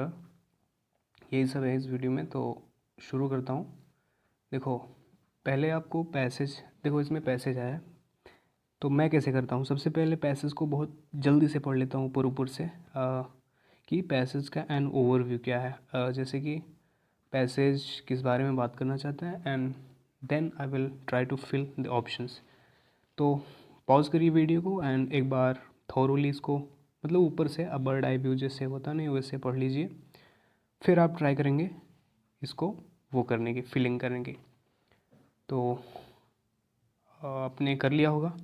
यही सब है इस वीडियो में, तो शुरू करता हूँ। देखो, पहले आपको पैसेज, देखो इसमें पैसेज आया है, तो मैं कैसे करता हूँ, सबसे पहले पैसेज को बहुत जल्दी से पढ़ लेता हूँ ऊपर से कि पैसेज का एन ओवरव्यू क्या है, जैसे कि पैसेज किस बारे में बात करना चाहता है, and then I will try to fill the options. तो पॉज करिए वीडियो को एंड एक बार थॉरोली इसको, मतलब ऊपर से अब बर्ड आई व्यू जैसे होता नहीं वैसे पढ़ लीजिए, फिर आप ट्राई करेंगे इसको वो करने की, फिलिंग करने की। तो आपने कर लिया होगा।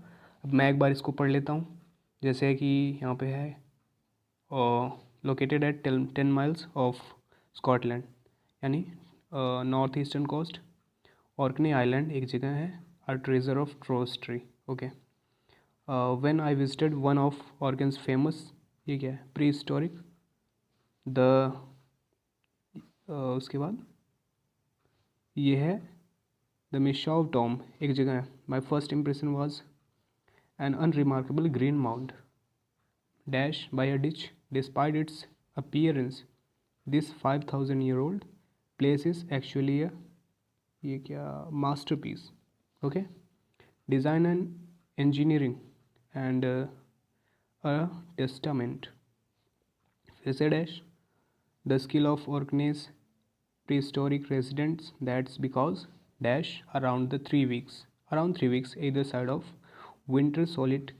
अब मैं एक बार इसको पढ़ लेता हूँ। जैसे कि यहाँ पे है located at 10 miles of Scotland, यानी north eastern coast, Orkney island एक जगह है, अ ट्रेजर ऑफ ट्रोस्ट्री। Okay, when I visited one of Orkney's famous, ये क्या है, प्री हिस्टोरिक द, उसके बाद ये है द मिशाव टॉम एक जगह है। My first impression was an unremarkable green mount dash by a ditch despite its appearance this 5000-year-old place is actually a, ये क्या, master piece. Okay, design and engineering and a testament. फिर से dash the skill of Orkney's prehistoric residents, that's because dash around 3 weeks either side of winter solid,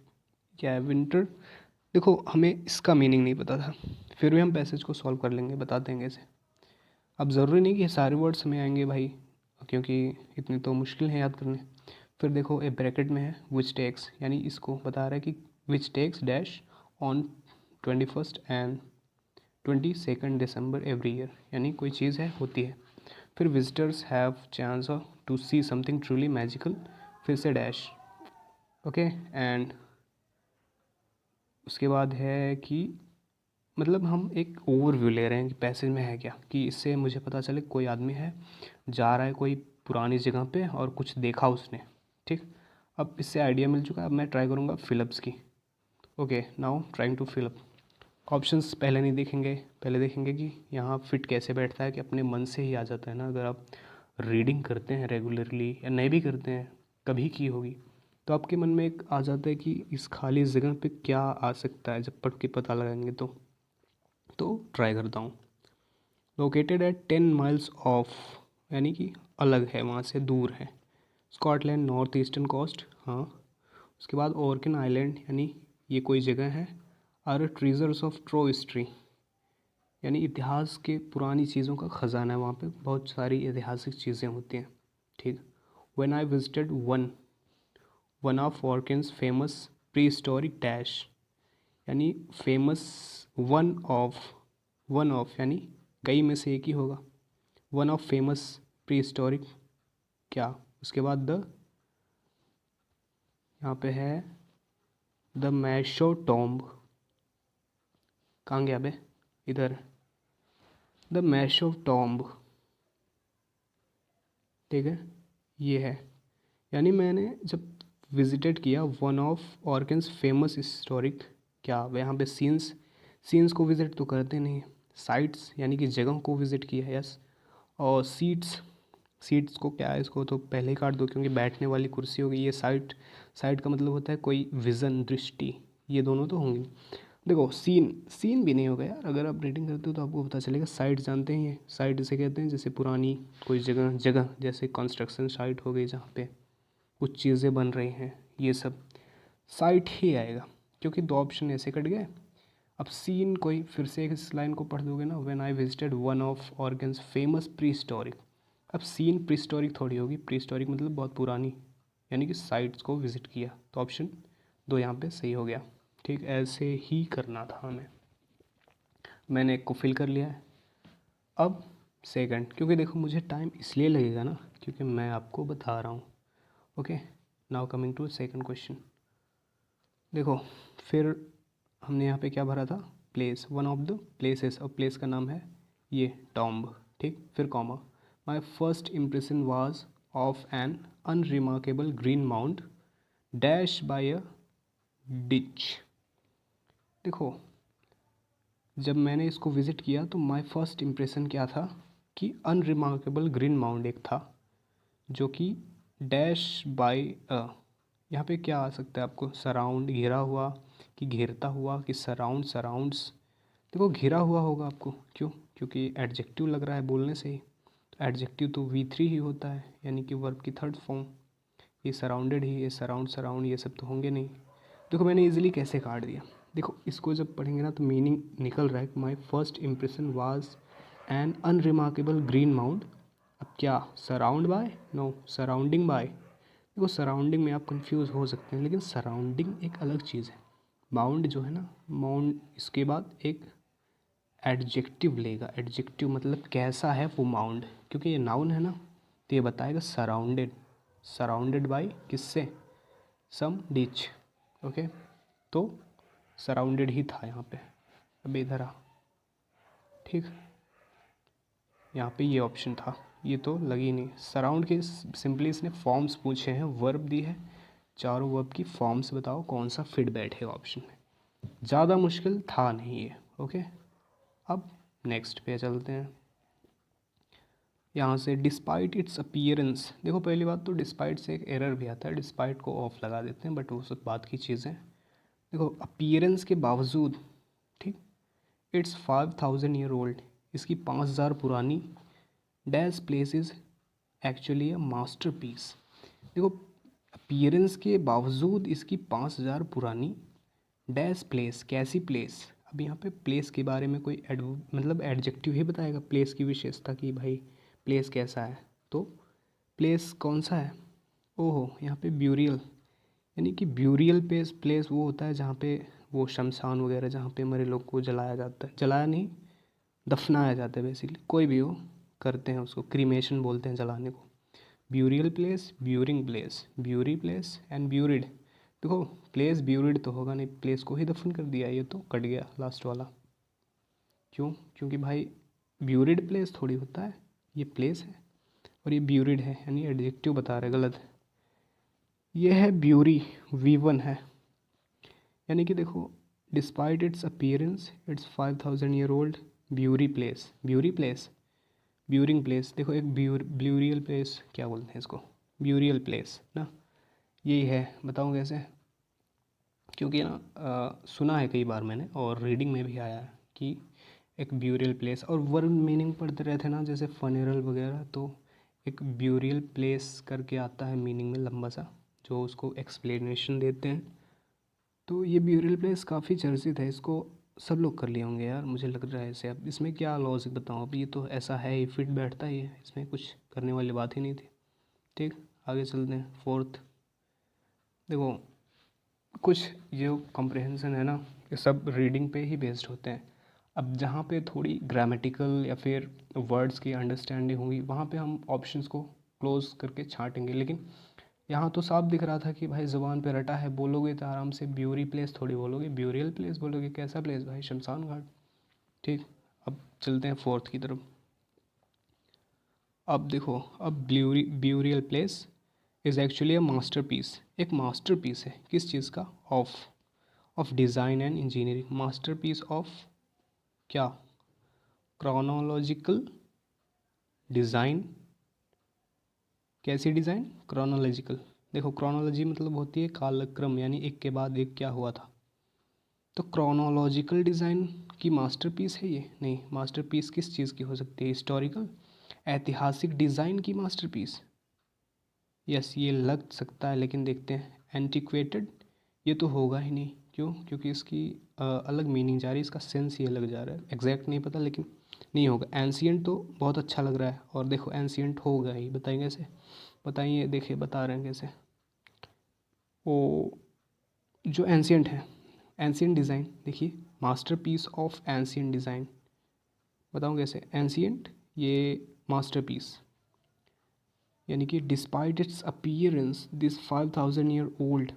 क्या है winter. देखो हमें इसका meaning नहीं पता था, फिर भी हम पैसेज को सॉल्व कर लेंगे, बता देंगे इसे। अब ज़रूरी नहीं कि सारे वर्ड्स हमें आएंगे भाई, क्योंकि इतने तो मुश्किल है याद करने। फिर देखो एक ब्रैकेट में है विच टेक्स, यानी इसको बता रहा है कि which takes dash on 21 and 22 December every year, यानी कोई चीज़ है होती है। फिर visitors have chance to see something truly magical, फिर से डैश। ओके, एंड उसके बाद है कि मतलब हम एक ओवरव्यू ले रहे हैं कि पैसेज में है क्या, कि इससे मुझे पता चले कोई आदमी है जा रहा है कोई पुरानी जगह पे और कुछ देखा उसने। ठीक, अब इससे आइडिया मिल चुका है। अब मैं ट्राई करूँगा फिलअप्स की। Okay, now trying to fill up. Options पहले नहीं देखेंगे, पहले देखेंगे कि यहाँ फिट कैसे बैठता है, कि अपने मन से ही आ जाता है ना। अगर आप रीडिंग करते हैं रेगुलरली या नहीं भी करते हैं, कभी की होगी, तो आपके मन में एक आ जाता है कि इस खाली जगह पे क्या आ सकता है, जब पढ़ के पता लगाएंगे तो ट्राई करता हूँ। लोकेटेड एट 10 miles ऑफ, यानी कि अलग है, वहाँ से दूर है। स्कॉटलैंड नॉर्थ ईस्टर्न कोस्ट, हाँ। उसके बाद ऑर्किन आइलैंड, यानी ये कोई जगह है। आर ट्रेजर्स ऑफ ट्रोस्ट्री, यानी इतिहास के पुरानी चीज़ों का ख़जाना है, वहाँ पे बहुत सारी ऐतिहासिक चीज़ें होती हैं। ठीक, when I visited one of Orkney's famous prehistoric dash, यानी फेमस वन ऑफ यानी कई में से एक ही होगा। One of famous prehistoric क्या, उसके बाद द, यहाँ पे है द मैशो टॉम्ब, कहाँ गया बे, इधर, द मैशो टॉम्ब। ठीक है, ये है, यानी मैंने जब विजिटेड किया one of Orkney's famous historic, क्या यहाँ पे सीन्स को विज़िट तो करते नहीं, साइट्स यानी कि जगह को विज़िट किया, यस। और सीट्स को क्या है, इसको तो पहले ही काट दो क्योंकि बैठने वाली कुर्सी होगी। ये साइट का मतलब होता है कोई विज़न, दृष्टि, ये दोनों तो होंगी। देखो सीन भी नहीं होगा यार, अगर आप रीडिंग करते हो तो आपको पता चलेगा। साइट जानते हैं, ये साइट इसे कहते हैं, जैसे पुरानी कोई जगह जैसे कंस्ट्रक्शन साइट हो गई जहाँ पे कुछ चीज़ें बन रही हैं, ये सब साइट ही आएगा, क्योंकि दो ऑप्शन ऐसे कट गए। अब सीन कोई, फिर से इस लाइन को पढ़ दोगे ना, when I visited one of Orkney's famous pre historic. अब सीन प्री हिस्टोरिक थोड़ी होगी, प्री हिस्टोरिक मतलब बहुत पुरानी, यानी कि साइट्स को विजिट किया, तो ऑप्शन दो यहाँ पे सही हो गया। ठीक, ऐसे ही करना था हमें। मैंने एक को फिल कर लिया है। अब सेकंड, क्योंकि देखो मुझे टाइम इसलिए लगेगा ना क्योंकि मैं आपको बता रहा हूँ। Okay, now coming to second question. देखो फिर हमने यहाँ पे क्या भरा था, place, one of the places, और प्लेस का नाम है ये टॉम्ब। ठीक, फिर comma, my first impression was of an unremarkable green mount dash by a ditch. देखो जब मैंने इसको विज़िट किया तो माय फर्स्ट इम्प्रेशन क्या था कि अनरिमार्केबल ग्रीन माउंट एक था, जो कि डैश बाय यहाँ पे क्या आ सकता है आपको, सराउंड, घिरा हुआ कि घेरता हुआ कि सराउंड्स। देखो घिरा हुआ होगा आपको, क्यों? क्योंकि एडजेक्टिव लग रहा है बोलने से ही, तो एडजेक्टिव तो V3 ही होता है, यानी कि वर्ब की थर्ड फॉर्म। ये सराउंडेड ही, ये सराउंड ये सब तो होंगे नहीं। देखो मैंने इजीली कैसे काट दिया। देखो इसको जब पढ़ेंगे ना तो मीनिंग निकल रहा है कि my first impression was an unremarkable green mount. अब क्या, surround by, no, surrounding by. देखो सराउंडिंग में आप कंफ्यूज हो सकते हैं, लेकिन सराउंडिंग एक अलग चीज़ है। माउंड जो है ना, माउंड इसके बाद एक एडजेक्टिव लेगा। एडजेक्टिव मतलब कैसा है वो माउंड, क्योंकि ये नाउन है ना, तो ये बताएगा सराउंडेड। सराउंडेड बाय किससे, सम डिच। ओके, तो सराउंडेड ही था यहाँ पे। अब इधर आ, ठीक, यहाँ पे ये ऑप्शन था, ये तो लगी नहीं। सराउंड के सिंपली इसने फॉर्म्स पूछे हैं, वर्ब दी है, चारों वर्ब की फॉर्म्स बताओ कौन सा फिट बैठेगा ऑप्शन में। ज़्यादा मुश्किल था नहीं ये। ओके, अब नेक्स्ट पे चलते हैं। यहाँ से डिस्पाइट इट्स अपीयरेंस। देखो पहली बात तो डिस्पाइट से एक एरर भी आता है, डिस्पाइट को ऑफ लगा देते हैं, बट वो सब बात की चीज़ें। देखो अपीयरेंस के बावजूद, ठीक, इट्स 5000 ईयर ओल्ड, इसकी 5000 पुरानी, dash place is actually a master piece. देखो अपीयरेंस के बावजूद इसकी 5000 पुरानी, डैश प्लेस, कैसी प्लेस। अब यहाँ पे प्लेस के बारे में कोई मतलब एडजेक्टिव ही बताएगा प्लेस की विशेषता की, भाई प्लेस कैसा है, तो प्लेस कौन सा है, ओहो यहाँ पे ब्यूरियल, यानी कि ब्यूरियल प्लेस, प्लेस वो होता है जहाँ पे वो शमशान वगैरह, जहाँ पे मरे लोग को जलाया जाता है, जलाया नहीं, दफनाया जाता है बेसिकली, कोई भी हो करते हैं उसको, क्रीमेशन बोलते हैं जलाने को। Burial place, burying place, bury place and buried. देखो प्लेस ब्यूरिड तो होगा नहीं, प्लेस को ही दफन कर दिया, ये तो कट गया लास्ट वाला। क्यों? क्योंकि भाई ब्यूरिड प्लेस थोड़ी होता है, ये प्लेस है और ये ब्यूरिड है, यानी एडजेक्टिव बता रहे, गलत है। ये है ब्यूरी, V1 है, यानी कि देखो despite its appearance its 5000 year old bury place, bury place, burying place. देखो एक ब्यूरियल प्लेस क्या बोलते हैं इसको, ब्यूरियल प्लेस ना, यही है। बताऊँ कैसे? क्योंकि ना सुना है कई बार मैंने, और रीडिंग में भी आया है कि एक ब्यूरियल प्लेस, और वर्ड मीनिंग पढ़ते रहते ना जैसे फनेरल वगैरह, तो एक ब्यूरियल प्लेस करके आता है मीनिंग में लंबा सा, जो उसको एक्सप्लेनेशन देते हैं। तो ये ब्यूरियल प्लेस काफ़ी चर्चित है, इसको सब लोग कर लिए होंगे यार, मुझे लग रहा है ऐसे। अब इसमें क्या लॉजिक बताऊँ, अब ये तो ऐसा है ही, फिट बैठता ही है, इसमें कुछ करने वाली बात ही नहीं थी। ठीक, आगे चलते हैं। फोर्थ, देखो कुछ जो कॉम्प्रहेंसन है ना, ये सब रीडिंग पे ही बेस्ड होते हैं। अब जहाँ पे थोड़ी ग्रामेटिकल या फिर वर्ड्स की अंडरस्टैंडिंग होगी, वहाँ पे हम ऑप्शंस को क्लोज करके छाँटेंगे। लेकिन यहाँ तो साफ दिख रहा था कि भाई ज़ुबान पे रटा है, बोलोगे तो आराम से ब्यूरी प्लेस थोड़ी बोलोगे, ब्यूरियल प्लेस बोलोगे। कैसा प्लेस भाई? शमशान घाट। ठीक, अब चलते हैं फोर्थ की तरफ। अब देखो, अब burial place is actually a master piece, एक मास्टर पीस है किस चीज़ का? Of design and engineering. Master piece of क्या? Chronological design. कैसी डिज़ाइन? क्रोनोलॉजिकल। देखो क्रोनोलॉजी मतलब होती है कालक्रम, यानी एक के बाद एक क्या हुआ था। तो क्रोनोलॉजिकल डिज़ाइन की मास्टरपीस है ये? नहीं, मास्टरपीस किस चीज़ की हो सकती है? हिस्टोरिकल, ऐतिहासिक डिज़ाइन की मास्टरपीस। यस, ये लग सकता है, लेकिन देखते हैं। एंटिक्वेटेड, ये तो होगा ही नहीं। क्यों? क्योंकि इसकी अलग मीनिंग जा रही है, इसका सेंस ये लग जा रहा है, एग्जैक्ट नहीं पता, लेकिन नहीं होगा। एंशियंट तो बहुत अच्छा लग रहा है, और देखो एंशियंट होगा ही, बताएंगे कैसे? बताइए, देखिए बता रहे हैं कैसे। वो जो एंशियंट है, एंशियंट डिज़ाइन, देखिए मास्टरपीस ऑफ एंशियंट डिज़ाइन, बताऊँ कैसे? एंशियंट, ये मास्टरपीस, यानी कि despite its appearance this 5000 year old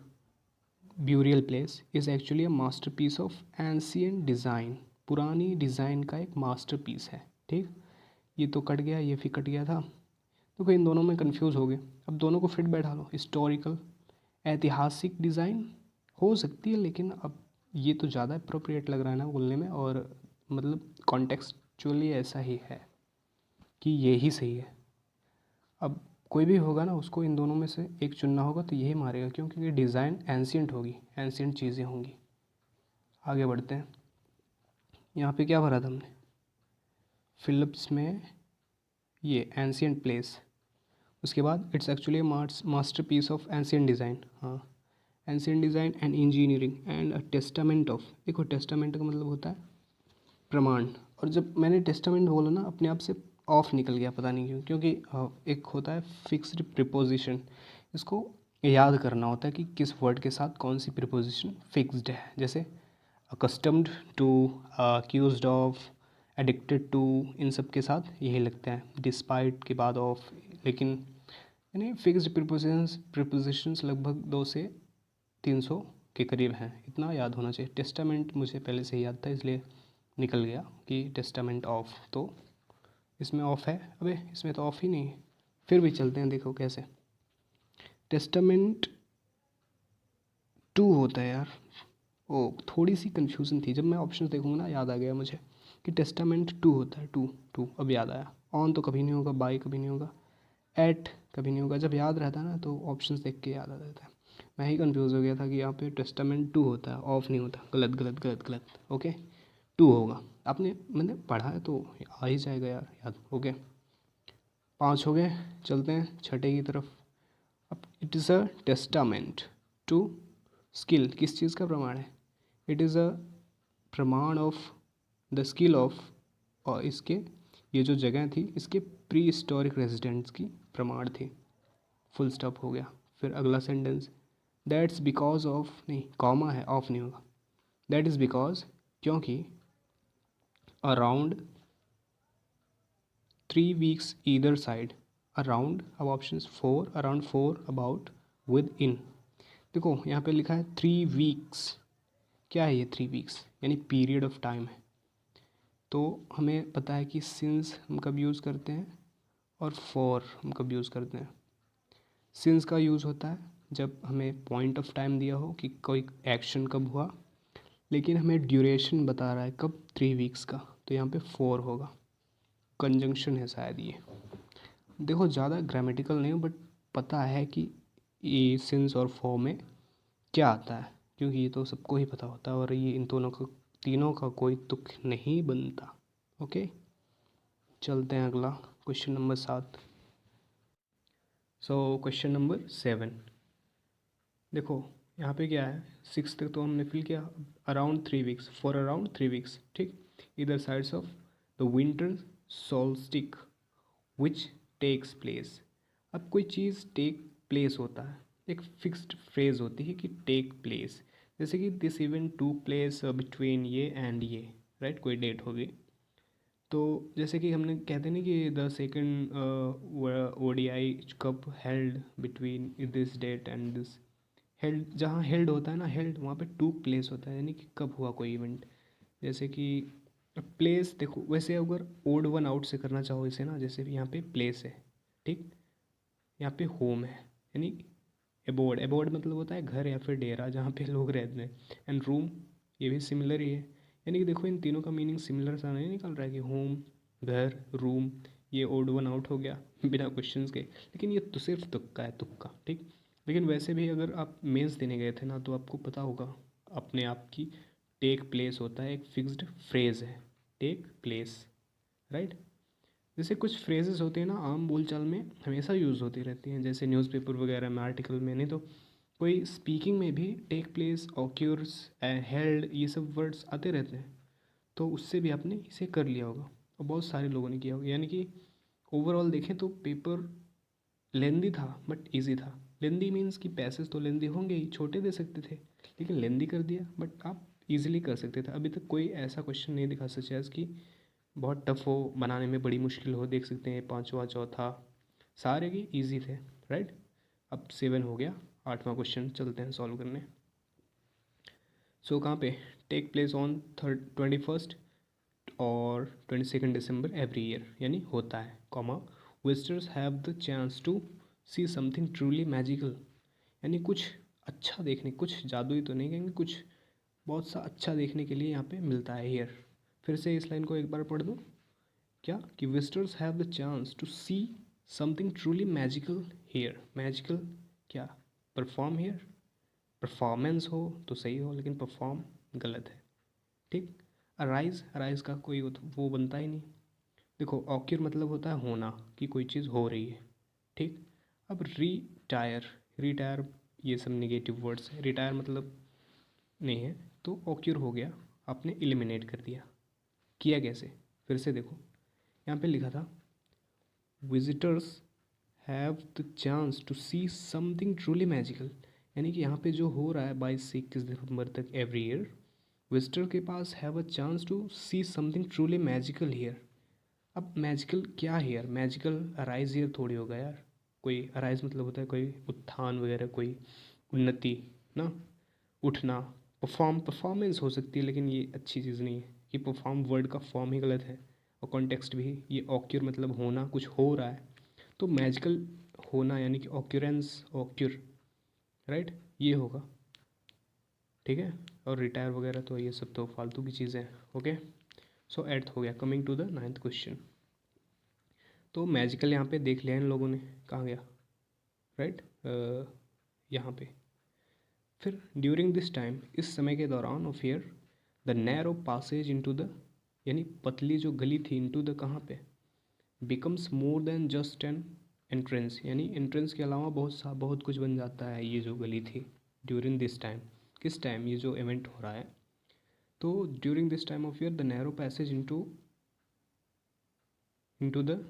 burial place is actually a masterpiece of ancient design. पुरानी डिज़ाइन का एक मास्टरपीस है। ठीक, ये तो कट गया, ये भी कट गया था। देखो इन दोनों में कंफ्यूज हो गए, अब दोनों को फिट बैठा लो। हिस्टोरिकल, ऐतिहासिक डिज़ाइन हो सकती है, लेकिन अब ये तो ज़्यादा अप्रोप्रिएट लग रहा है ना बोलने में, और मतलब कॉन्टेक्चुअली ऐसा ही है कि ये ही सही है। अब कोई भी होगा ना, उसको इन दोनों में से एक चुनना होगा तो यही मारेगा, क्योंकि ये डिज़ाइन एंशियंट होगी, एंशियंट चीज़ें होंगी। आगे बढ़ते हैं। यहाँ पे क्या भरा था हमने, फिलिप्स में ये एंशियंट प्लेस। उसके बाद its actually master piece of ancient design. हाँ, ancient design and engineering and a testament of. देखो टेस्टामेंट का मतलब होता है प्रमाण। और जब मैंने टेस्टामेंट बोला ना, अपने आप से ऑफ निकल गया, पता नहीं क्यों, क्योंकि एक होता है फिक्स्ड प्रीपोजिशन, इसको याद करना होता है कि किस वर्ड के साथ कौन सी प्रीपोजिशन फिक्स्ड है। जैसे accustomed to, accused of, addicted to, इन सब के साथ यही लगता है, डिस्पाइट के बाद ऑफ। लेकिन यानी फिक्स्ड प्रीपोजिशंस लगभग 200 से 300 के करीब हैं, इतना याद होना चाहिए। टेस्टामेंट मुझे पहले से ही याद था, इसलिए निकल गया कि टेस्टामेंट ऑफ, तो इसमें ऑफ है। अबे इसमें तो ऑफ ही नहीं है, फिर भी चलते हैं, देखो कैसे। टेस्टामेंट टू होता है यार। ओ, थोड़ी सी कन्फ्यूज़न थी, जब मैं ऑप्शन देखूंगा ना याद आ गया मुझे कि टेस्टामेंट टू होता है। टू टू अब याद आया। ऑन तो कभी नहीं होगा, बाई कभी नहीं होगा, एट कभी नहीं होगा। जब याद रहता है ना तो ऑप्शंस देख के याद आ जाता है। मैं ही कंफ्यूज हो गया था कि यहाँ पे टेस्टामेंट टू होता है, ऑफ नहीं होता। गलत गलत गलत गलत। ओके, टू होगा। आपने मैंने पढ़ा है तो आ ही जाएगा यार याद। ओके, 5 हो गए, चलते हैं छठे की तरफ। अब it is a testament to skill, किस चीज़ का प्रमाण है? इट इज़ अ प्रमाण ऑफ द स्किल ऑफ, और इसके ये जो जगह थी इसके प्री हिस्टोरिक रेजिडेंट्स की प्रमाण थी। फुल स्टॉप हो गया। फिर अगला सेंटेंस, दैट्स बिकॉज ऑफ, नहीं कॉमा है, ऑफ नहीं होगा। दैट इज़ बिकॉज, क्योंकि around 3 weeks either side. Around, अब option 4, around 4, about, within. देखो यहाँ पे लिखा है 3 वीक्स। क्या है ये 3 वीक्स? यानी पीरियड ऑफ टाइम है। तो हमें पता है कि सिंस हम कब यूज़ करते हैं और फॉर हम कब यूज़ करते हैं। सिंस का यूज़ होता है जब हमें पॉइंट ऑफ टाइम दिया हो कि कोई एक्शन कब हुआ, लेकिन हमें ड्यूरेशन बता रहा है कब, 3 वीक्स का, तो यहाँ पे 4 होगा। कंजंक्शन है शायद ये। देखो ज़्यादा ग्रामेटिकल नहीं हो, बट पता है कि ये सिंस और फॉर में क्या आता है, क्योंकि ये तो सबको ही पता होता है और ये इन दोनों का, तीनों का कोई तुक नहीं बनता। ओके, चलते हैं अगला, question number 7। So question number 7, देखो यहाँ पे क्या है, 6 तक तो हमने फिल किया। Around 3 weeks, for around 3 weeks, ठीक। इधर sides of the winter solstice which takes place. अब कोई चीज़ टेक प्लेस होता है, एक फिक्स्ड फ्रेज होती है कि टेक प्लेस। जैसे कि this event to place between ये एंड ये, राइट, कोई डेट होगी। तो जैसे कि हमने कहते हैं ना कि the second ODI cup held between this date and this. Held, जहाँ हेल्ड होता है ना, हेल्ड, वहाँ पे टू प्लेस होता है, यानी कि कब हुआ कोई इवेंट। जैसे कि प्लेस, देखो वैसे अगर ओड वन आउट से करना चाहो इसे ना, जैसे यहाँ पे प्लेस है, ठीक, यहाँ पे होम है, यानी एबोर्ड। एबोर्ड मतलब होता है घर या फिर डेरा जहाँ पे लोग रहते हैं। एंड रूम, ये भी सिमिलर ही है। यानी कि देखो इन तीनों का मीनिंग सिमिलर सा नहीं निकल रहा है कि होम, घर, रूम, ये ओड वन आउट हो गया बिना क्वेश्चंस के। लेकिन ये तो सिर्फ तुक्का है, तुक्का, ठीक। लेकिन वैसे भी अगर आप मेंस देने गए थे ना तो आपको पता होगा अपने आप की टेक प्लेस होता है, एक फिक्स्ड फ्रेज है, टेक प्लेस, राइट। जैसे कुछ फ्रेजेस होते हैं ना आम बोलचाल में हमेशा यूज़ होती रहती हैं, जैसे न्यूज़पेपर वगैरह में, आर्टिकल में, नहीं तो कोई स्पीकिंग में भी टेक प्लेस, ऑक्यूर्स, हेल्ड, ये सब वर्ड्स आते रहते हैं। तो उससे भी आपने इसे कर लिया होगा और बहुत सारे लोगों ने किया होगा। यानी कि ओवरऑल देखें तो पेपर लेंदी था बट इजी था। लेंदी मीन्स कि पैसेज तो लेंदी होंगे ही, छोटे दे सकते थे, लेकिन लेंदी कर दिया, बट आप इजीली कर सकते थे। अभी तक कोई ऐसा क्वेश्चन नहीं दिखा सच एज कि बहुत टफ हो, बनाने में बड़ी मुश्किल हो। देख सकते हैं पाँचवा, चौथा, सारे के इजी थे, राइट। अब 7 हो गया, 8वां क्वेश्चन चलते हैं सॉल्व करने। सो कहाँ पे, टेक प्लेस ऑन 21st और 22nd दिसंबर एवरी ईयर, यानी होता है, comma, visitors have the chance to see something truly magical, यानी कुछ अच्छा देखने, कुछ जादुई तो नहीं कहेंगे, कुछ बहुत सा अच्छा देखने के लिए यहाँ पे मिलता है ईयर। फिर से इस लाइन को एक बार पढ़ दूँ क्या, कि visitors have the chance to see something truly magical here. Magical क्या, परफॉर्म हेयर, परफॉर्मेंस हो तो सही हो, लेकिन परफॉर्म गलत है। ठीक। अराइज, अराइज का कोई वो बनता ही नहीं। देखो ऑक्यूर मतलब होता है होना, कि कोई चीज़ हो रही है। ठीक। अब रिटायर, रिटायर ये सब नेगेटिव वर्ड्स है, रिटायर मतलब नहीं है, तो ऑक्यूर हो गया, आपने एलिमिनेट कर दिया। किया कैसे, फिर से देखो यहाँ पे लिखा था visitors have the chance to see something truly magical, यानी कि यहाँ पे जो हो रहा है 22 से 21 दिसंबर तक एवरी ईयर, विजिटर के पास have a chance to see something truly magical here. अब मैजिकल क्या हियर, मैजिकल अराइज हियर थोड़ी होगा यार। कोई अराइज मतलब होता है कोई उत्थान वगैरह, कोई उन्नति ना, उठना। परफॉर्मेंस हो सकती है, लेकिन ये अच्छी चीज़ नहीं है, कि परफॉर्म वर्ड का फॉर्म ही गलत है और कॉन्टेक्स्ट भी। ये ऑक्यूर मतलब होना, कुछ हो रहा है, तो मैजिकल होना यानी कि ऑक्यूरेंस, ऑक्यूर, राइट, ये होगा। ठीक है। और रिटायर वगैरह तो ये सब तो फालतू की चीज़ें हैं। ओके, सो एट्थ हो गया। Coming to the 9th question. तो मैजिकल यहाँ पे देख लिया इन लोगों ने, कहाँ गया, राइट, यहाँ पे। फिर ड्यूरिंग दिस टाइम, इस समय के दौरान, of year, the narrow passage into the, यानी पतली जो गली थी, इनटू द कहाँ पे, becomes more than just an entrance, यानी एंट्रेंस के अलावा बहुत कुछ बन जाता है ये जो गली थी। ड्यूरिंग दिस टाइम, किस टाइम ये जो इवेंट हो रहा है, तो during this time of year the narrow passage into into the,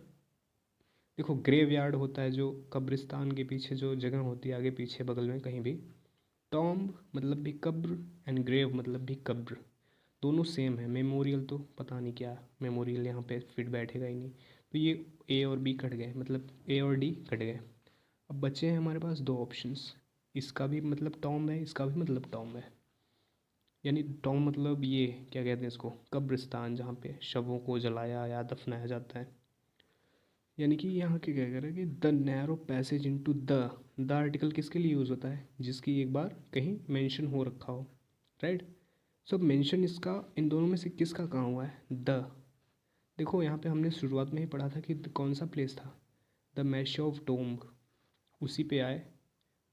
देखो ग्रेव यार्ड होता है जो कब्रिस्तान के पीछे जो जगह होती है, आगे पीछे बगल में कहीं भी। टॉम्ब मतलब भी कब्र, एंड ग्रेव मतलब भी कब्र, दोनों सेम है। मेमोरियल तो पता नहीं क्या, मेमोरियल यहाँ पे फिट बैठेगा ही नहीं, तो ये ए और बी कट गए, मतलब ए और डी कट गए। अब बचे हैं हमारे पास दो ऑप्शंस, इसका भी मतलब टॉम्ब है, इसका भी मतलब टॉम्ब है। यानी टॉम्ब मतलब ये क्या कहते हैं इसको, कब्रिस्तान जहाँ पे शवों को जलाया या दफनाया जाता है। यानी कि यहाँ के क्या कह रहा है कि the narrow passage into the article किसके लिए यूज़ होता है, जिसकी एक बार कहीं मेंशन हो रखा हो, राइट। सो मेंशन इसका इन दोनों में से किसका कहाँ हुआ है, द। देखो यहाँ पे हमने शुरुआत में ही पढ़ा था कि कौन सा प्लेस था, द मैश ऑफ टोम्ब, उसी पे आए,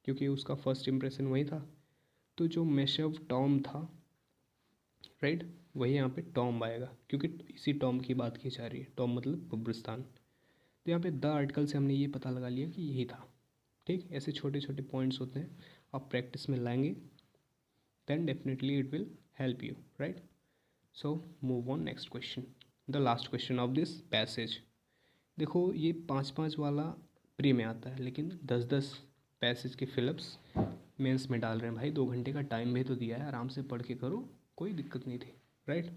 क्योंकि उसका फर्स्ट इम्प्रेशन वही था। तो जो मैश ऑफ टॉम था, राइट, वही यहाँ पे टॉम्ब आएगा, क्योंकि इसी टॉम्ब की बात की जा रही है। टॉम्ब मतलब कब्रिस्तान। तो यहाँ पे द आर्टिकल से हमने ये पता लगा लिया कि यही था। ठीक, ऐसे छोटे छोटे पॉइंट्स होते हैं, आप प्रैक्टिस में लाएंगे, then definitely it will help you, right. So move on next question, the last question of this passage. देखो ये 5-5 वाला प्री में आता है, लेकिन 10-10 पैसेज के फिलअप्स मेंस में डाल रहे हैं भाई। 2 घंटे का टाइम भी तो दिया है, आराम से पढ़ के करो, कोई दिक्कत नहीं थी, राइट।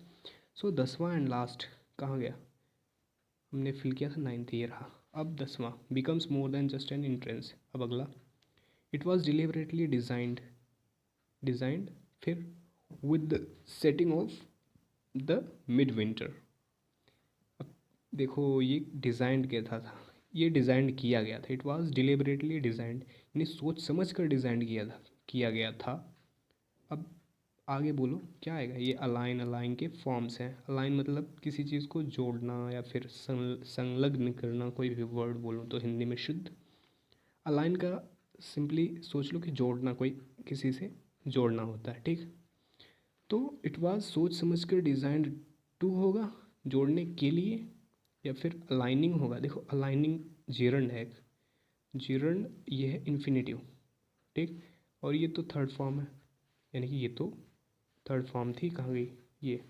सो 10वां एंड लास्ट कहाँ गया, हमने फिल किया था 9th, ये रहा। अब 10वां, becomes more than just an entrance. अब अगला, it was deliberately designed, designed फिर with the setting of the midwinter. अब देखो ये डिज़ाइंड किया था, ये डिज़ाइन किया गया था, इट वाज डिलिबरेटली डिज़ाइंड, यानी सोच समझ कर डिज़ाइन किया गया था। अब आगे बोलो क्या आएगा, ये अलाइन, अलाइन के फॉर्म्स हैं। अलाइन मतलब किसी चीज़ को जोड़ना या फिर संलग्न करना, कोई भी वर्ड बोलो तो हिंदी में शुद्ध। अलाइन का सिंपली सोच लो कि जोड़ना, कोई किसी से जोड़ना होता है, ठीक। तो इट वाज सोच समझ कर डिज़ाइन टू होगा, जोड़ने के लिए, या फिर अलाइनिंग होगा। देखो अलाइनिंग जेरंड है, जेरंड ये है इन्फिनेटिव, ठीक। और ये तो थर्ड फॉर्म है, यानी कि ये तो थर्ड फॉर्म थी, कहाँ गई ये,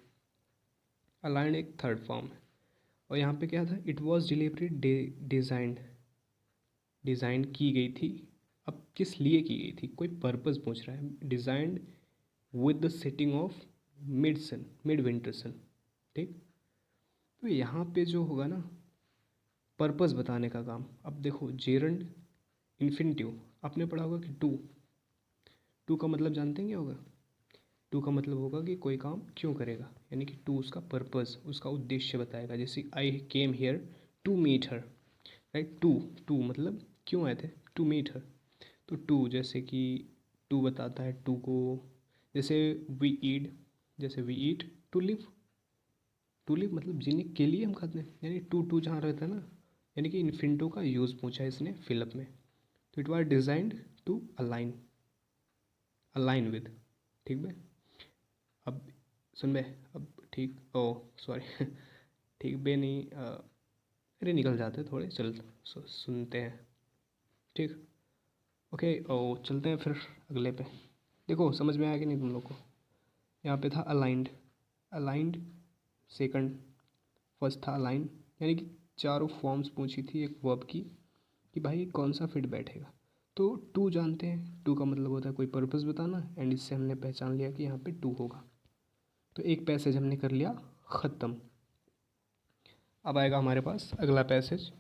अलाइंड एक थर्ड फॉर्म है। और यहाँ पे क्या था, it was delivery designed, design की गई थी। अब किस लिए की गई थी, कोई पर्पस पूछ रहा है। Designed with the setting of mid sun, mid winter sun, ठीक। तो यहाँ पे जो होगा ना, पर्पस बताने का काम। अब देखो जेरंड इन्फिनिटिव, आपने पढ़ा होगा कि टू, टू का मतलब जानते हैं क्या होगा, टू का मतलब होगा कि कोई काम क्यों करेगा, यानी कि टू उसका पर्पस, उसका उद्देश्य बताएगा। जैसे I came here to meet her, right. To, to मतलब क्यों आए थे, टू मीट हर। तो टू जैसे कि टू बताता है टू को, जैसे वी ईट, जैसे we eat to live, tulip मतलब जिन्हें के लिए हम खाते हैं, यानी टू टू जहाँ रहता है ना, यानी कि इन्फिनिटो का यूज़ पूछा है इसने फिलअप में। तो it was designed to align with, ठीक है। अब सुन बे, अब ठीक, ओ सॉरी ठीक बे नहीं, अरे निकल जाते थोड़े, चल सुनते हैं, ठीक। ओके, ओ चलते हैं फिर अगले पे। देखो समझ में आया कि नहीं तुम लोग को। यहाँ पे था अलाइंड, अलाइंड सेकंड, फर्स्ट था अलाइन, यानी कि चारों फॉर्म्स पूछी थी एक वर्ब की कि भाई कौन सा फिट बैठेगा। तो टू जानते हैं, टू का मतलब होता है कोई पर्पस बताना, एंड इससे हमने पहचान लिया कि यहाँ पे टू होगा। तो एक पैसेज हमने कर लिया ख़त्म। अब आएगा हमारे पास अगला पैसेज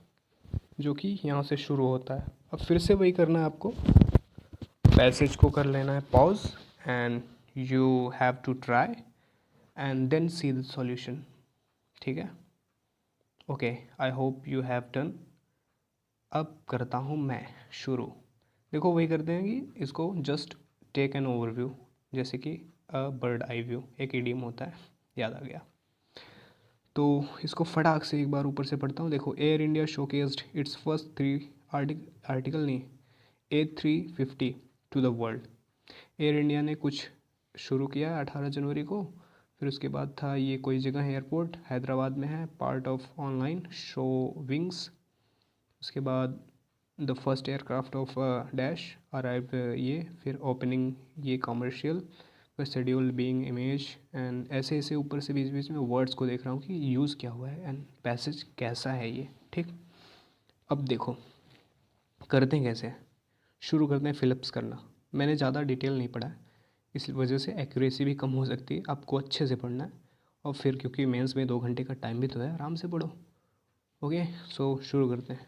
जो कि यहाँ से शुरू होता है। अब फिर से वही करना है आपको, पैसेज को कर लेना है pause, and you have to try and then see the solution, ठीक है। Okay, I hope you have done. अब करता हूँ मैं शुरू। देखो वही करते हैं कि इसको जस्ट टेक एन ओवरव्यू, जैसे कि अ बर्ड आई व्यू एक इडियम होता है, याद आ गया। तो इसको फटाक से एक बार ऊपर से पढ़ता हूँ। देखो, air India showcased its first three article नहीं, A350 to the world. Air India ने कुछ शुरू किया 18 जनवरी को। फिर उसके बाद था ये कोई जगह है, एयरपोर्ट हैदराबाद में है, part of online show wings. उसके बाद the first aircraft of dash arrive, ये फिर ओपनिंग ये कॉमर्शियल, फिर शेड्यूल बीइंग इमेज, एंड ऐसे ऐसे ऊपर से बीच बीच में वर्ड्स को देख रहा हूँ कि यूज़ क्या हुआ है एंड पैसेज कैसा है ये, ठीक। अब देखो करते हैं कैसे, शुरू करते हैं फिलिप्स करना। मैंने ज़्यादा डिटेल नहीं पढ़ा है, इस वजह से एक्यूरेसी भी कम हो सकती है, आपको अच्छे से पढ़ना है। और फिर क्योंकि मेंस में 2 घंटे का टाइम भी तो है, आराम से पढ़ो। ओके, सो शुरू करते हैं।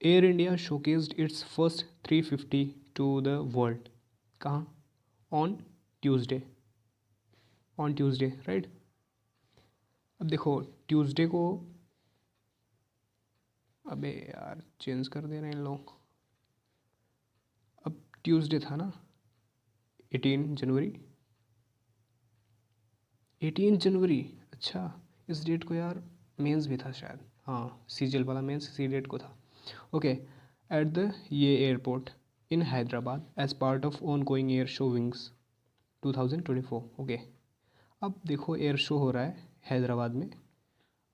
Air India showcased its first 350 to the world. कहाँ? On Tuesday, on Tuesday right. अब देखो ट्यूसडे को, अबे यार चेंज कर दे रहे हैं लोग। अब ट्यूसडे था ना 18 जनवरी, 18 जनवरी, अच्छा इस डेट को यार मेंस भी था शायद, हाँ सीजल वाला मेंस इसी डेट को था। ओके, एट द ये airport in Hyderabad as part of on going air show wings 2024। Okay, अब देखो एयर शो हो रहा है हैदराबाद में,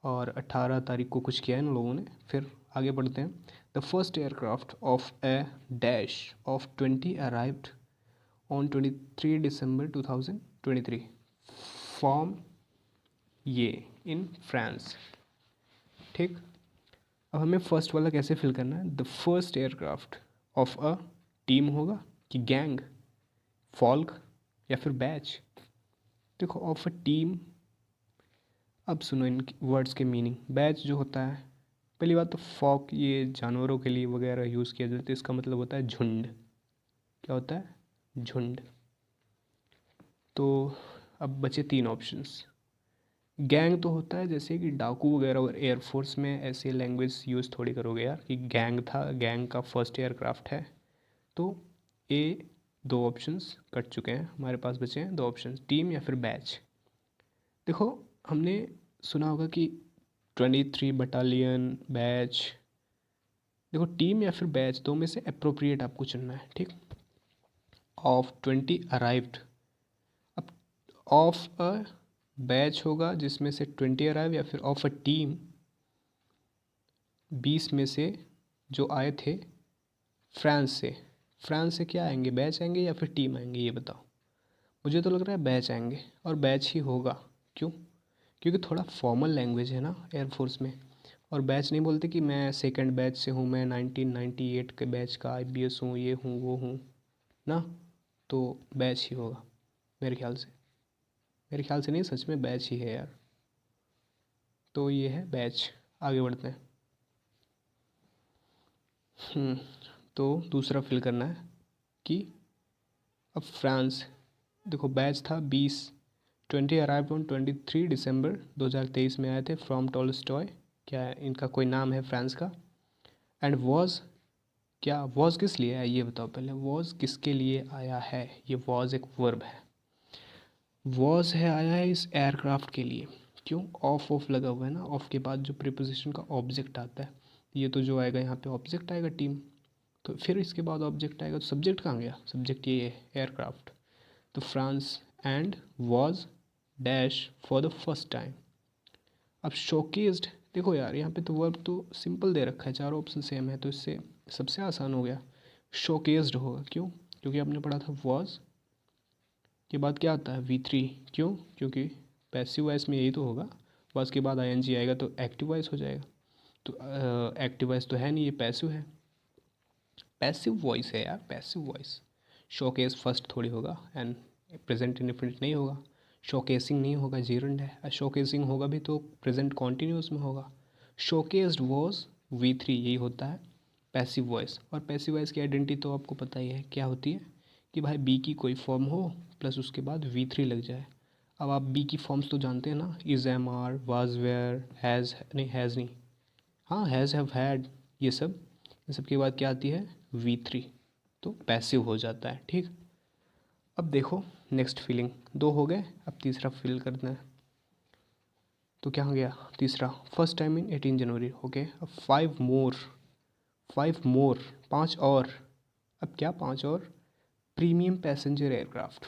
और 18 तारीख को कुछ किया है इन लोगों ने। फिर आगे बढ़ते हैं। The first aircraft of A dash of 20 arrived on 23 December 2023 from ये इन फ्रांस, ठीक। अब हमें फर्स्ट वाला कैसे फिल करना है, the first aircraft of a team होगा कि गैंग, फॉल्क या फिर बैच। देखो ऑफ अ टीम, अब सुनो इन वर्ड्स के मीनिंग। बैच जो होता है, पहली बात तो फॉक ये जानवरों के लिए वगैरह यूज़ किया जाता है, इसका मतलब होता है झुंड। क्या होता है? झुंड। तो अब बचे 3 ऑप्शंस। गैंग तो होता है जैसे कि डाकू वगैरह, और एयरफोर्स में ऐसे लैंग्वेज यूज़ थोड़ी करोगे यार कि गैंग था, गैंग का फर्स्ट एयरक्राफ्ट है। तो ए, 2 ऑप्शंस कट चुके हैं, हमारे पास बचे हैं 2 ऑप्शंस, टीम या फिर बैच। देखो हमने सुना होगा कि 23 बटालियन बैच। देखो टीम या फिर बैच, दो में से अप्रोप्रिएट आपको चुनना है, ठीक। ऑफ 20 अराइव्ड, अब ऑफ अ बैच होगा जिसमें से 20 अराइव, या फिर ऑफ अ टीम 20 में से जो आए थे फ्रांस से। फ्रांस से क्या आएंगे, बैच आएंगे या फिर टीम आएंगे, ये बताओ। मुझे तो लग रहा है बैच आएंगे, और बैच ही होगा। क्यों? क्योंकि थोड़ा फॉर्मल लैंग्वेज है ना एयरफोर्स में, और बैच नहीं बोलते कि मैं सेकंड बैच से हूँ, मैं 1998 के बैच का IBS हूँ, ये हूँ वो हूँ ना। तो बैच ही होगा मेरे ख्याल से, मेरे ख्याल से नहीं, सच में बैच ही है यार। तो ये है बैच। आगे बढ़ते हैं। तो दूसरा फिल करना है कि अब फ्रांस, देखो बैच था 20, 20 अराइव ऑन 23 दिसंबर 2023 में आए थे फ्रॉम टॉलस्टॉय। क्या है इनका, कोई नाम है फ्रांस का। एंड वॉज, क्या वॉज किस लिए आया ये बताओ पहले, वॉज किसके लिए आया है, ये वॉज एक वर्ब है, वॉज है आया है इस एयरक्राफ्ट के लिए। क्यों, ऑफ लगा हुआ है ना, ऑफ के बाद जो प्रीपोजिशन का ऑब्जेक्ट आता है, ये तो जो आएगा यहाँ पे ऑब्जेक्ट आएगा टीम, तो फिर इसके बाद ऑब्जेक्ट आएगा, तो सब्जेक्ट कहाँ गया, सब्जेक्ट ये है एयरक्राफ्ट। तो France and was dash for the first time. अब शोकेस्ड, देखो यार यहाँ पे तो वर्ब तो सिंपल दे रखा है, चारों ऑप्शन सेम है, तो इससे सबसे आसान हो गया, शोकेस्ड होगा। क्यों, क्योंकि आपने पढ़ा था वॉज के बाद क्या आता है V3। क्यों, क्योंकि पैसिव वॉइस में यही तो होगा, वॉज के बाद ING आएगा तो एक्टिव वॉइस हो जाएगा। तो एक्टिव वॉइस तो है नहीं, ये पैसिव है, पैसिव वॉइस है यार, पैसिव वॉइस। शोकेस फर्स्ट थोड़ी होगा, एंड प्रेजेंट इंडेफिनिट नहीं होगा, शोकेसिंग नहीं होगा, जीरंड है, शोकेसिंग होगा भी तो प्रेजेंट कॉन्टिन्यूस में होगा। शोकेस्ड वॉज V3, यही होता है पैसिव वॉइस। और पैसिव वॉइस की आइडेंटिटी तो आपको पता ही है क्या होती है, कि भाई बी की कोई फॉर्म हो प्लस उसके बाद V3 लग जाए। अब आप बी की फॉर्म्स तो जानते हैं ना, is, am, are, was, were, has नहीं, हाँ हैज़, हैव, हैड, ये सब, इन सब के बाद क्या आती है V3, तो पैसिव हो जाता है। ठीक, अब देखो नेक्स्ट फिलिंग, दो हो गए, अब तीसरा फिल करना है। तो क्या हो गया तीसरा, first time in 18 January, okay. अब 5 मोर, 5 और, अब क्या 5 और, प्रीमियम पैसेंजर एयरक्राफ्ट,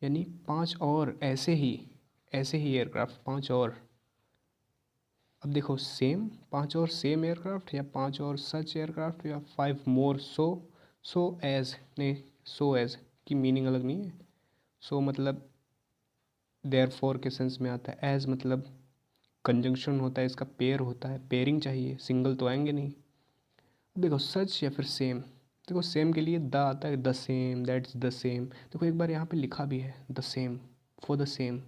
यानी 5 और ऐसे ही एयरक्राफ्ट 5 और। अब देखो सेम, 5 और सेम एयरक्राफ्ट, या 5 और सच एयरक्राफ्ट, या 5 मोर सो एज, नहीं, सो एज की मीनिंग अलग नहीं है। सो मतलब देयर फोर के सेंस में आता है, एज मतलब कंजंक्शन होता है, इसका पेयर होता है, पेयरिंग चाहिए, सिंगल तो आएंगे नहीं। देखो सच या फिर सेम, देखो सेम के लिए द आता है, the same, that's the same. देखो एक बार यहाँ पे लिखा भी है the same, for the same,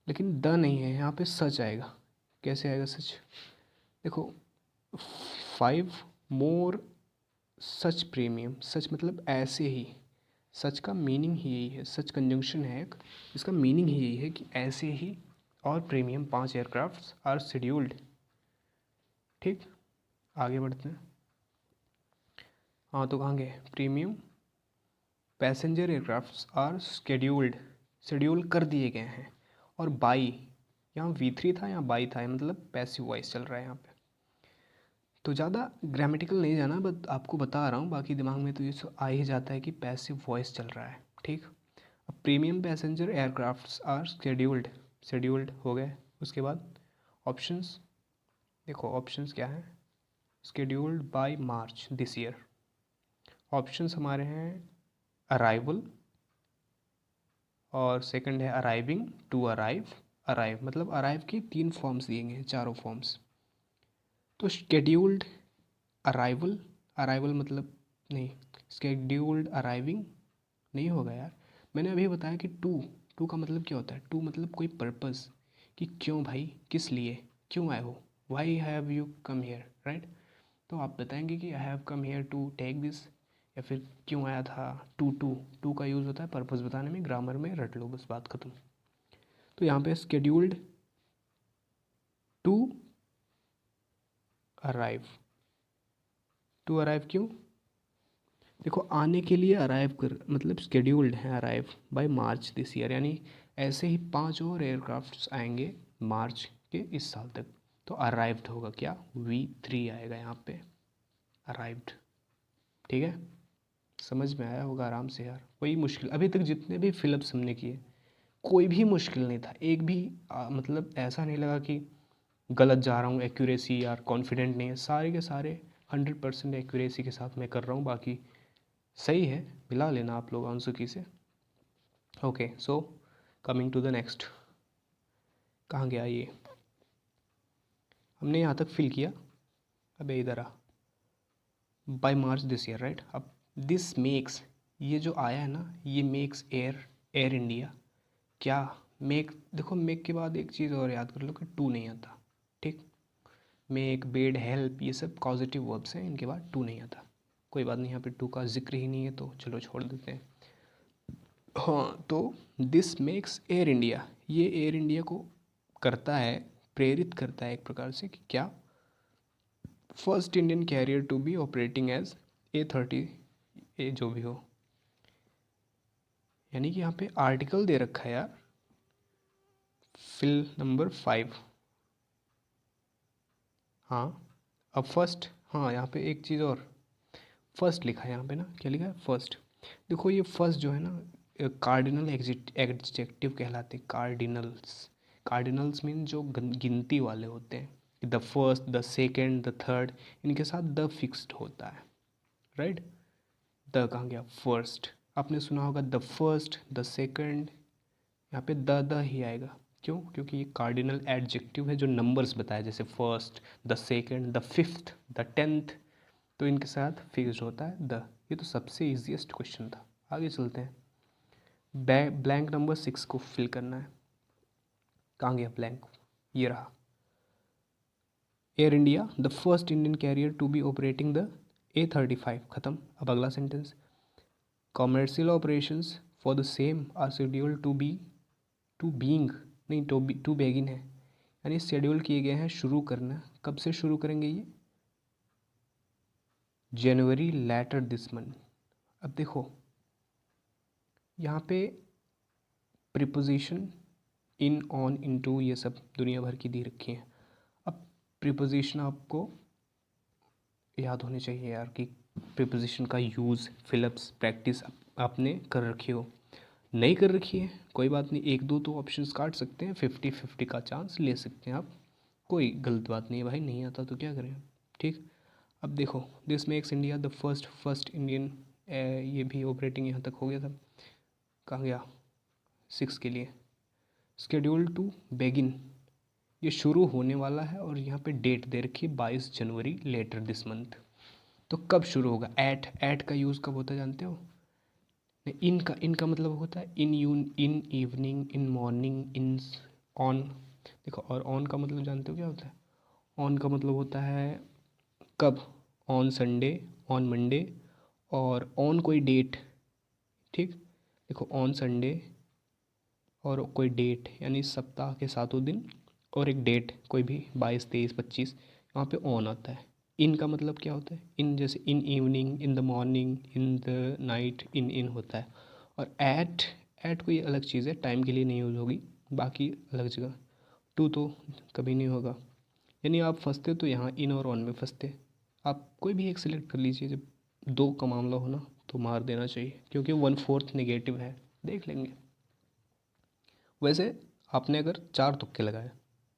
लेकिन द नहीं है यहाँ पे, सच आएगा। कैसे आएगा सच, देखो 5 मोर सच प्रीमियम, सच मतलब ऐसे ही, सच का मीनिंग ही यही है, सच कंजंक्शन है एक, इसका मीनिंग ही यही है कि ऐसे ही और प्रीमियम 5 एयरक्राफ्ट आर शेड्यूल्ड। ठीक, आगे बढ़ते हैं। हाँ तो कहाँ गए, premium passenger aircraft are scheduled, schedule कर दिए गए हैं। और बाई, यहाँ V3 था, यहाँ बाई था, मतलब पैसिव वॉइस चल रहा है यहाँ पे। तो ज़्यादा ग्रामेटिकल नहीं जाना, बट आपको बता रहा हूँ, बाकी दिमाग में तो ये आ ही जाता है कि पैसिव वॉइस चल रहा है। ठीक, अब premium passenger aircrafts are scheduled, scheduled हो गए। उसके बाद ऑप्शंस, देखो ऑप्शंस क्या है, scheduled by March this year. Options हमारे हैं अराइवल, और सेकंड है अराइविंग, टू अराइव, अराइव मतलब अराइव की 3 फॉर्म्स दिए गए हैं, चारों फॉर्म्स। तो शेड्यूल्ड अराइवल, अराइवल मतलब नहीं, शेड्यूल्ड अराइविंग नहीं होगा यार। मैंने अभी बताया कि टू का मतलब क्या होता है, टू मतलब कोई पर्पस, कि क्यों भाई, किस लिए, क्यों आए हो, why have you come here, right. तो आप बताएंगे कि I have come here to take this, या फिर क्यों आया था, टू का यूज़ होता है पर्पस बताने में, ग्रामर में रट लो बस, बात खत्म। तो यहाँ पे scheduled to arrive, to arrive क्यों, देखो आने के लिए अराइव कर, मतलब स्केड्यूल्ड है arrive bye March this year, यानी ऐसे ही 5 और एयरक्राफ्ट्स आएंगे मार्च के इस साल तक। तो अराइव्ड होगा क्या, V3 आएगा यहाँ पे, अराइव्ड। ठीक है, समझ में आया होगा आराम से यार, कोई मुश्किल, अभी तक जितने भी फिलअप्स हमने किए कोई भी मुश्किल नहीं था, एक भी मतलब ऐसा नहीं लगा कि गलत जा रहा हूँ, एक्यूरेसी यार कॉन्फिडेंट नहीं है, सारे के सारे 100% एक्यूरेसी के साथ मैं कर रहा हूँ, बाकी सही है, मिला लेना आप लोग आंसुकी से। Okay, so coming to the next, कहाँ गया ये, हमने यहाँ तक फिल किया, अबे इधर आ, by March this year, right. अब दिस मेक्स, ये जो आया है ना, ये मेक्स एयर इंडिया, क्या मेक, देखो मेक के बाद एक चीज़ और याद कर लो कि टू नहीं आता। ठीक, मेक, बेड, हेल्प, ये सब पॉजिटिव वर्ब्स हैं, इनके बाद टू नहीं आता। कोई बात नहीं, यहाँ पे टू का जिक्र ही नहीं है, तो चलो छोड़ देते हैं। हाँ तो दिस मेक्स एयर इंडिया, ये एयर इंडिया को करता है, प्रेरित करता है एक प्रकार से, कि क्या, first Indian carrier to be operating as A30, A जो भी हो, यानी कि यहाँ पे आर्टिकल दे रखा है यार, फिल नंबर 5। हाँ अब फर्स्ट, हाँ यहाँ पे एक चीज़ और, फर्स्ट लिखा है यहाँ पे ना, क्या लिखा है फर्स्ट। देखो ये फर्स्ट जो है ना कार्डिनल एडजेक्टिव कहलाते हैं, कार्डिनल्स। कार्डिनल्स मीन जो गिनती वाले होते हैं, the first, the second, the third, इनके साथ द फिक्स्ड होता है, राइट। द कहाँ गया, फर्स्ट। आपने सुना होगा द फर्स्ट, द सेकेंड, यहाँ पे द ही आएगा। क्यों? क्योंकि ये कार्डिनल एडजेक्टिव है जो नंबर्स बताए, जैसे first, the second, the fifth, the tenth, तो इनके साथ फिक्स्ड होता है द। ये तो सबसे इजीएस्ट क्वेश्चन था। आगे चलते हैं, ब्लैंक नंबर 6 को फिल करना है। कहाँ गया ब्लैंक, ये रहा। Air India the first Indian carrier to be operating the A35, ख़त्म। अब अगला sentence, commercial operations for the same are schedule to be to being, नहीं टू बेगिन है, यानी शेड्यूल किए गए हैं शुरू करना। कब से शुरू करेंगे ये, जनवरी लेटर दिस मंथ। अब देखो यहाँ पे प्रीपोजिशन इन, ऑन, इनटू, ये सब दुनिया भर की दी रखी हैं। अब प्रीपोजिशन आपको याद होने चाहिए यार, कि प्रीपोजिशन का यूज़, फिलअप्स, प्रैक्टिस आपने कर रखी हो। नहीं कर रखी है कोई बात नहीं, एक दो तो ऑप्शंस काट सकते हैं, 50-50 का चांस ले सकते हैं आप, कोई गलत बात नहीं है भाई, नहीं आता तो क्या करें, ठीक। अब देखो, this makes India the first Indian, ये भी ऑपरेटिंग यहाँ तक हो गया था। कहाँ गया 6 के लिए, स्केड्यूल टू बेगिन, ये शुरू होने वाला है और यहाँ पे डेट दे रखी है 22 जनवरी लेटर दिस मंथ। तो कब शुरू होगा, एट का यूज़ कब होता है जानते हो, इनका मतलब होता है in in evening, in morning, in on. देखो, और ऑन का मतलब जानते हो क्या होता है, ऑन का मतलब होता है कब, ऑन संडे, ऑन मंडे, और ऑन कोई डेट, ठीक। देखो ऑन संडे और कोई डेट, यानी सप्ताह के 7 दिन, और एक डेट कोई भी 22, 23, 25, वहाँ पे ऑन आता है। इन का मतलब क्या होता है, इन जैसे in evening, in the morning, in the night, in होता है। और एट कोई अलग चीज़ है, टाइम के लिए नहीं यूज़ होगी, बाकी अलग जगह। टू तो कभी नहीं होगा, यानी आप फंसते तो यहाँ इन और ऑन में फंसते। आप कोई भी एक सिलेक्ट कर लीजिए, जब दो का मामला हो ना तो मार देना चाहिए, क्योंकि 1/4 नेगेटिव है, देख लेंगे। वैसे आपने अगर 4 तुक्के लगाए,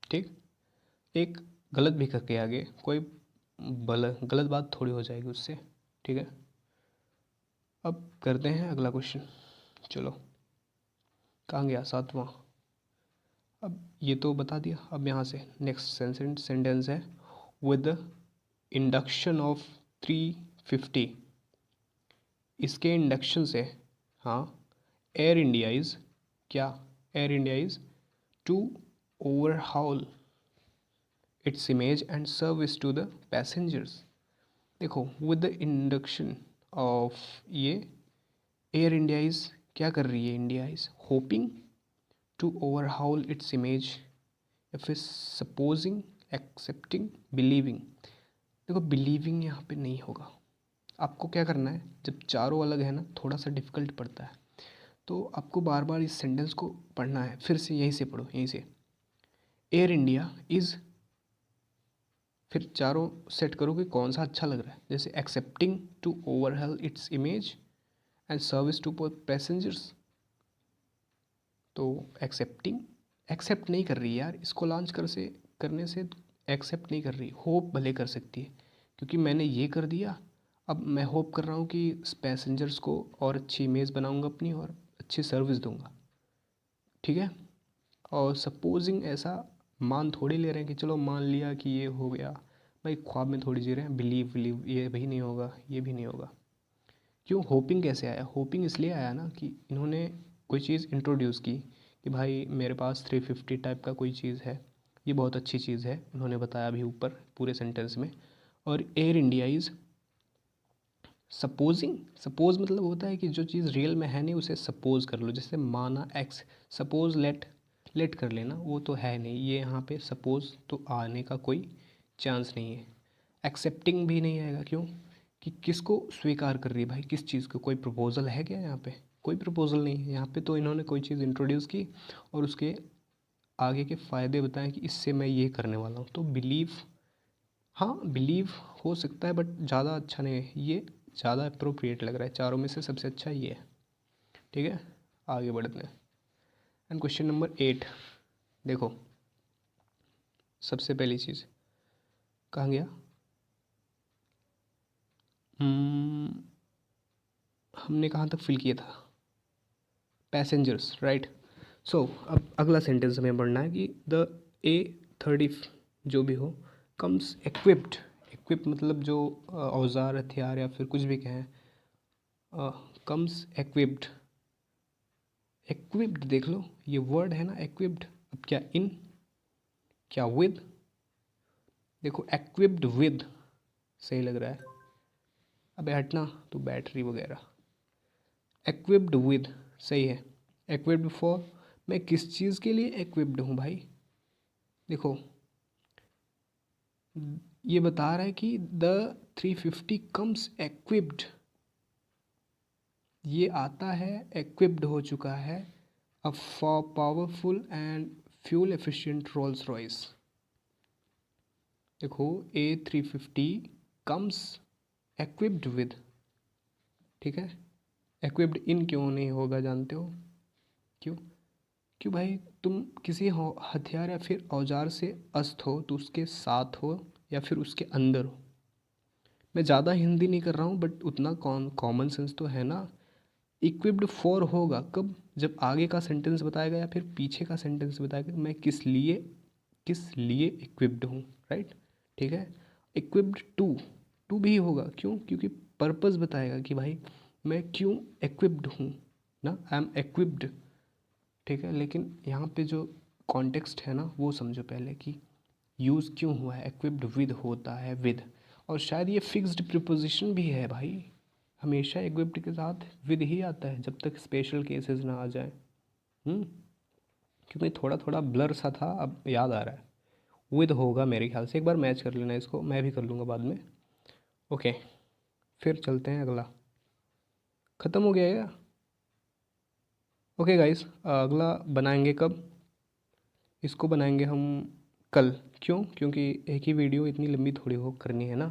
ठीक, एक गलत भी करके आगे, कोई गलत बात थोड़ी हो जाएगी उससे, ठीक है। अब करते हैं अगला क्वेश्चन, चलो। कहाँ गया 7वां, अब ये तो बता दिया। अब यहाँ से नेक्स्ट सेंटेंस है, विद द इंडक्शन ऑफ 350, इसके इंडक्शन से, हाँ, एयर इंडिया इज़, क्या, Air India is to overhaul its image and service to the passengers. देखो, विद द इंडक्शन ऑफ ये, एयर इंडिया इज़ क्या कर रही है, India is hoping to overhaul its image, या फिर सपोजिंग, एक्सेप्टिंग, बिलीविंग। देखो बिलीविंग यहाँ पे नहीं होगा, आपको क्या करना है, जब चारों अलग है ना थोड़ा सा डिफ़िकल्ट पड़ता है, तो आपको बार बार इस सेंटेंस को पढ़ना है, फिर से यहीं से पढ़ो, यहीं से, एयर इंडिया इज़, फिर चारों सेट करो कि कौन सा अच्छा लग रहा है, जैसे accepting to overhaul its image and service to passengers. तो एक्सेप्टिंग, एक्सेप्ट नहीं कर रही यार, इसको लॉन्च करने से एक्सेप्ट नहीं कर रही, होप भले कर सकती है, क्योंकि मैंने ये कर दिया, अब मैं होप कर रहा हूँ कि पैसेंजर्स को और अच्छी इमेज बनाऊँगा अपनी और अच्छी सर्विस दूंगा, ठीक है। और सपोजिंग ऐसा मान थोड़ी ले रहे हैं कि चलो मान लिया कि ये हो गया, भाई ख्वाब में थोड़ी जी रहे हैं, बिलीव ये भी नहीं होगा, ये भी नहीं होगा। क्यों, होपिंग कैसे आया, होपिंग इसलिए आया ना कि इन्होंने कोई चीज़ इंट्रोड्यूस की, कि भाई मेरे पास 350 टाइप का कोई चीज़ है, ये बहुत अच्छी चीज़ है, उन्होंने बताया अभी ऊपर पूरे सेंटेंस में। और air India is supposing, suppose मतलब होता है कि जो चीज़ रियल में है नहीं उसे सपोज कर लो, जैसे माना एक्स, सपोज लेट कर लेना, वो तो है नहीं, ये यहाँ पे सपोज तो आने का कोई चांस नहीं है। एक्सेप्टिंग भी नहीं आएगा, क्यों, कि किसको स्वीकार कर रही है भाई, किस चीज़ को, कोई प्रपोजल है क्या यहाँ पे, कोई प्रपोजल नहीं है यहाँ पे, तो इन्होंने कोई चीज़ इंट्रोड्यूस की और उसके आगे के फ़ायदे बताएं कि इससे मैं ये करने वाला हूँ। तो बिलीव, हाँ बिलीव हो सकता है बट ज़्यादा अच्छा नहीं है, ये ज़्यादा अप्रोप्रिएट लग रहा है, चारों में से सबसे अच्छा ये है। ठीक है, आगे बढ़ते हैं। एंड क्वेश्चन नंबर 8 देखो, सबसे पहली चीज़ कहाँ गया, हमने कहाँ तक फिल किया था, पैसेंजर्स, राइट। सो अब अगला सेंटेंस हमें पढ़ना है कि द A30 जो भी हो कम्स इक्विप्ड, इक्विप मतलब जो औजार हथियार या फिर कुछ भी कहें, कम्स इक्विप्ड, इक्विप्ड देख लो ये वर्ड है ना इक्विप्ड, अब क्या इन, क्या विद, देखो इक्विप्ड विद सही लग रहा है, अबे हटना तो बैटरी वगैरह, इक्विप्ड विद सही है। इक्विप्ड फॉर, मैं किस चीज़ के लिए इक्विप्ड हूँ भाई, देखो ये बता रहा है कि द 350 कम्स इक्विप्ड, ये आता है इक्विप्ड हो चुका है a powerful and fuel efficient Rolls Royce. देखो A350 कम्स इक्विप्ड विद, ठीक है, इक्विप्ड इन क्यों नहीं होगा जानते हो क्यों, क्यों भाई, तुम किसी हथियार या फिर औजार से अस्त हो तो उसके साथ हो या फिर उसके अंदर हो। मैं ज़्यादा हिंदी नहीं कर रहा हूँ बट उतना कॉमन सेंस तो है ना। इक्विप्ड फॉर होगा कब, जब आगे का सेंटेंस बताएगा या फिर पीछे का सेंटेंस बताएगा मैं किस लिए इक्विप्ड हूँ, राइट। ठीक है, इक्विप्ड टू, टू भी होगा क्यों, क्योंकि पर्पस बताएगा कि भाई मैं क्यों इक्विप्ड हूँ ना, आई एम इक्विप्ड। ठीक है, लेकिन यहाँ पे जो कॉन्टेक्स्ट है ना वो समझो पहले कि यूज़ क्यों हुआ है, इक्विप्ड विद होता है विद, और शायद ये फिक्स्ड प्रिपोजिशन भी है भाई, हमेशा इक्विप्ड के साथ विद ही आता है जब तक स्पेशल केसेस ना आ जाए। क्योंकि थोड़ा थोड़ा ब्लर सा था, अब याद आ रहा है, विद होगा मेरे ख्याल से, एक बार मैच कर लेना इसको, मैं भी कर लूँगा बाद में। ओके, फिर चलते हैं अगला, ख़त्म हो गया क्या। ओके गाइस, अगला बनाएंगे कब, इसको बनाएंगे हम कल, क्यों, क्योंकि एक ही वीडियो इतनी लंबी थोड़ी हो करनी है ना,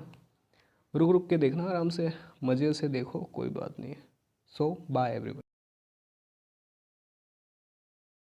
रुक रुक के देखना आराम से, मज़े से देखो, कोई बात नहीं है। सो बाय एवरीवन।